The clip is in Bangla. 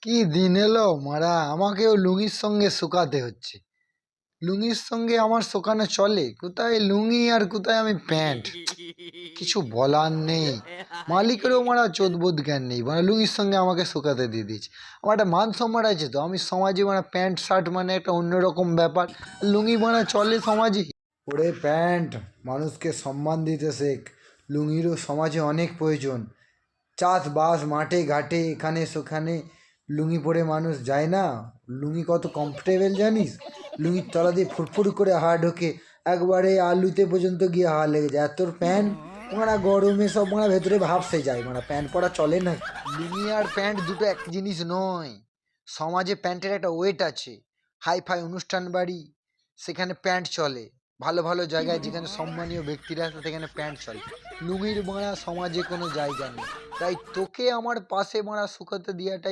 কি দিন এলো মারা, আমাকেও লুঙ্গির সঙ্গে শুকাতে হচ্ছে। লুঙ্গির সঙ্গে আমার শুকানো চলে? কোথায় লুঙ্গি আর কোথায় আমি প্যান্ট, কিছু বলার নেই। মালিকেরও মারা চোদবোধ জ্ঞান নেই, মানে লুঙ্গির সঙ্গে আমাকে শুকাতে দিয়ে দিয়েছে। আমার একটা মান সম্মান আছে তো, আমি সমাজে মানে প্যান্ট শার্ট মানে একটা অন্যরকম ব্যাপার। লুঙ্গি মানে চলে সমাজে? ওরে প্যান্ট, মানুষকে সম্মান দিতে শেখ। লুঙ্গিরও সমাজে অনেক প্রয়োজন। চাষবাস মাঠে ঘাটে এখানে সেখানে লুঙ্গি পরে মানুষ যায় না? লুঙ্গি কত কমফোর্টেবল জানিস? লুঙ্গির তলা দিয়ে ফুরফুর করে হাওয়া ঢোকে, একবারে আলুতে পর্যন্ত গিয়ে হাওয়া লেগে যায়। আর তোর প্যান্ট মারা গরমে সব মারা ভেতরে ভাবসে যায়, মারা প্যান্ট পরা চলে না। লুঙ্গি আর প্যান্ট দুটো এক জিনিস নয়। সমাজে প্যান্টের একটা ওয়েট আছে। হাই ফাই অনুষ্ঠান বাড়ি, সেখানে প্যান্ট চলে। ভালো ভালো জায়গায় যেখানে সম্মানীয় ব্যক্তিরা আছে সেখানে প্যান্ট চলে। লুঙ্গির মারা সমাজে কোনো জায়গা নেই। তাই তোকে আমার পাশে মারা শুকাতে দেওয়াটাই